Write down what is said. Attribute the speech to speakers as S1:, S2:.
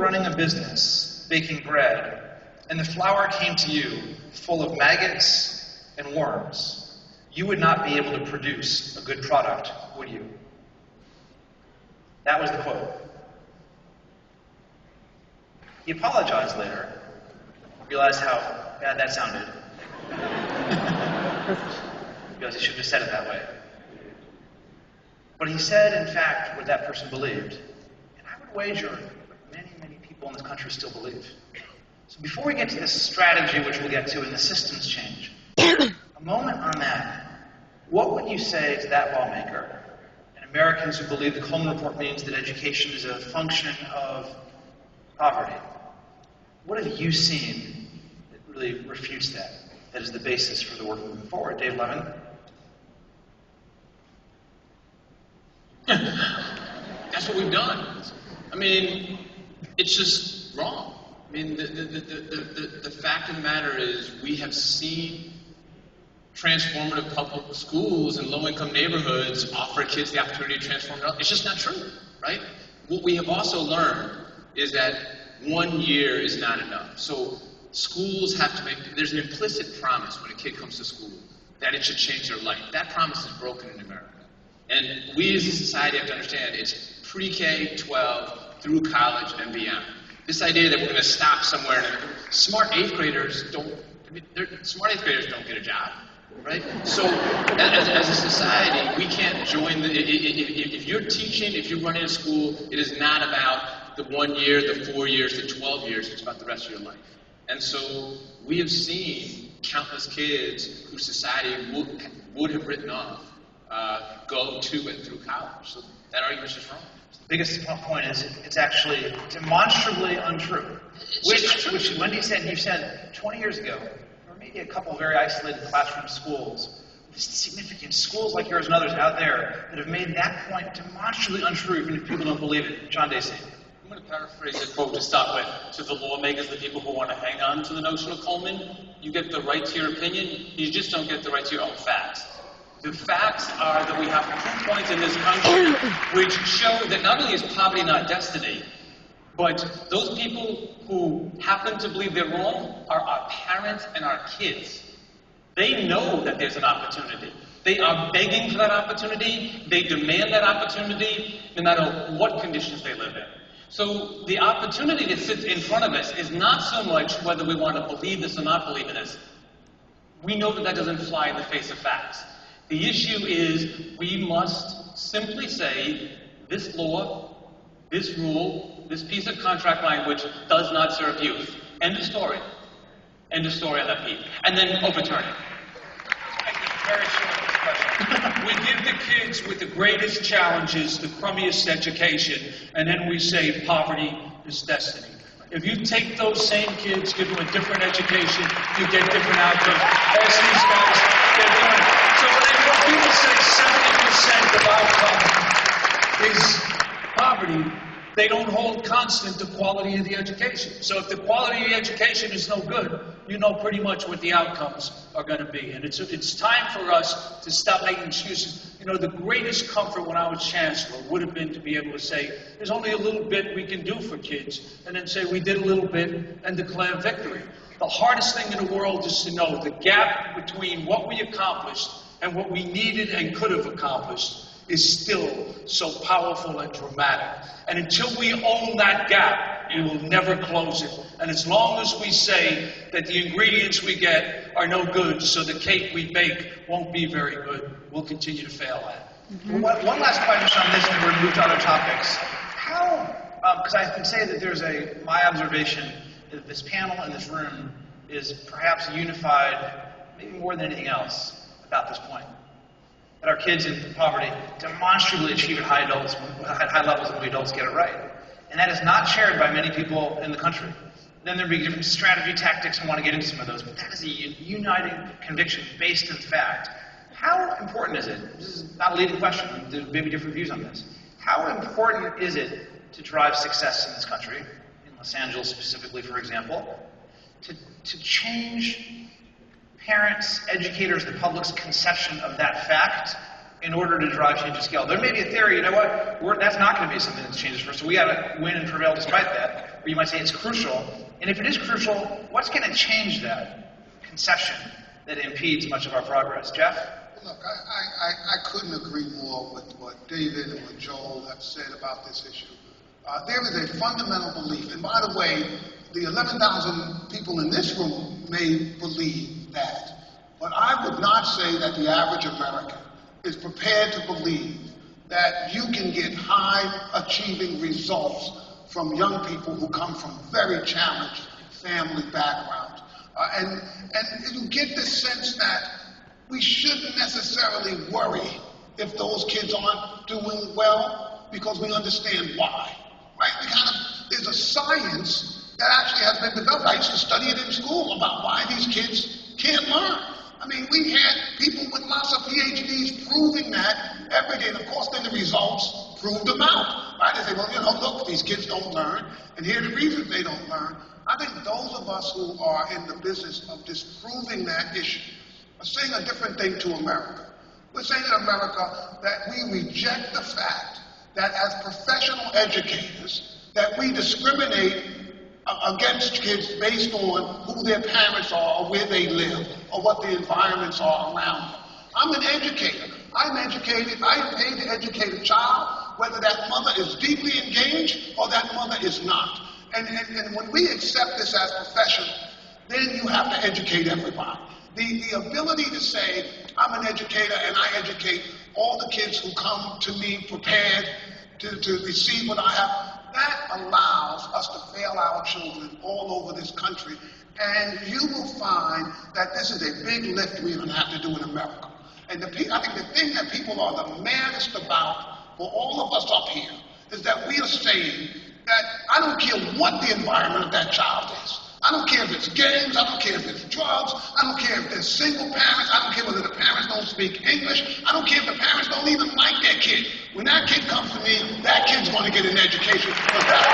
S1: running a business, baking bread, and the flour came to you full of maggots and worms, you would not be able to produce a good product, would you? That was the quote. He apologized later, realized how bad that sounded. Realized he shouldn't have said it that way. But he said, in fact, what that person believed. And I would wager many, many people in this country still believe. So before we get to this strategy, which we'll get to, and the systems change, a moment on that. What would you say to that lawmaker and Americans who believe the Coleman Report means that education is a function of poverty? What have you seen that really refutes that? That is the basis for the work moving forward. Dave Levin?
S2: That's what we've done. I mean, it's just wrong. I mean, the fact of the matter is we have seen transformative public schools in low-income neighborhoods offer kids the opportunity to transform. It's just not true, right? What we have also learned is that 1 year is not enough. So schools have to make, there's an implicit promise when a kid comes to school that it should change their life. That promise is broken in America. And we as a society have to understand it's pre-K, 12, through college and beyond. This idea that we're going to stop somewhere, smart eighth graders don't get a job. Right? So, as a society, we can't join if you're teaching, if you're running a school, it is not about the 1 year, the 4 years, the 12 years, it's about the rest of your life. And so, we have seen countless kids who society would have written off go to and through college. So, that argument's just wrong.
S1: The biggest point is it's actually demonstrably untrue. Which Wendy said, you said 20 years ago, maybe a couple of very isolated classroom schools, with significant schools like yours and others out there that have made that point demonstrably untrue, even if people don't believe it. John Deasy.
S3: I'm going to paraphrase the quote to start with. To the lawmakers, the people who want to hang on to the notion of Coleman, you get the right to your opinion, you just don't get the right to your own facts. The facts are that we have proof points in this country which show that not only is poverty not destiny, but those people who happen to believe they're wrong are our parents and our kids. They know that there's an opportunity. They are begging for that opportunity. They demand that opportunity no matter what conditions they live in. So the opportunity that sits in front of us is not so much whether we want to believe this or not believe in this. We know that that doesn't fly in the face of facts. The issue is we must simply say this law, this rule, this piece of contract language does not serve youth. End of story. End of story on that piece. And then overturn it.
S1: Very short question.
S4: We give the kids with the greatest challenges the crummiest education, and then we say poverty is destiny. If you take those same kids, give them a different education, you get different outcomes. Ask these guys, they're doing it. So when people say 70% of outcome is poverty, they don't hold constant the quality of the education. So if the quality of the education is no good, you know pretty much what the outcomes are going to be. And it's time for us to stop making excuses. You know, the greatest comfort when I was chancellor would have been to be able to say, there's only a little bit we can do for kids, and then say we did a little bit and declare victory. The hardest thing in the world is to know the gap between what we accomplished and what we needed and could have accomplished is still so powerful and dramatic. And until we own that gap, we will never close it. And as long as we say that the ingredients we get are no good, so the cake we bake won't be very good, we'll continue to fail at it.
S1: Mm-hmm. One last question on this, and we're going to move to other topics. How, because I can say that there's my observation that this panel and this room is perhaps unified, maybe more than anything else, about this point. That our kids in poverty demonstrably achieve at high levels when we adults get it right. And that is not shared by many people in the country. Then there'd be different strategy tactics, and I want to get into some of those, but that is a uniting conviction based in fact. How important is it? This is not a leading question. There's maybe different views on this. How important is it to drive success in this country, in Los Angeles specifically, for example, to change parents, educators, the public's conception of that fact in order to drive change of scale? There may be a theory, you know what, that's not going to be something that changes first, so we got to win and prevail despite that. Or you might say it's crucial. And if it is crucial, what's going to change that concession that impedes much of our progress? Jeff?
S5: Look, I couldn't agree more with what David and what Joel have said about this issue. There is a fundamental belief, and by the way, the 11,000 people in this room may believe that, but I would not say that the average American is prepared to believe that you can get high-achieving results from young people who come from very challenged family backgrounds. And you get this sense that we shouldn't necessarily worry if those kids aren't doing well because we understand why, right? There's a science that actually has been developed. I used to study it in school about why these kids can't learn. I mean, we had people with lots of PhDs proving that every day. And of course, then the results proved them out, right? They say, well, look, these kids don't learn, and here are the reasons they don't learn. I think those of us who are in the business of disproving that issue are saying a different thing to America. We're saying in America that we reject the fact that as professional educators, that we discriminate against kids based on who their parents are or where they live or what the environments are around them. I'm an educator. I'm educated. I am paid to educate a child, whether that mother is deeply engaged or that mother is not. And when we accept this as professional, then you have to educate everybody. The ability to say, I'm an educator and I educate all the kids who come to me prepared to receive what I have, that allows us to fail our children all over this country. And you will find that this is a big lift we're going to have to do in America. And I think the thing that people are the maddest about for all of us up here is that we are saying that I don't care what the environment of that child is. I don't care if it's games, I don't care if it's drugs, I don't care if they're single parents, I don't care whether the parents don't speak English, I don't care if the parents don't even like their kid. When that kid comes to me, that kid's going to get an education because that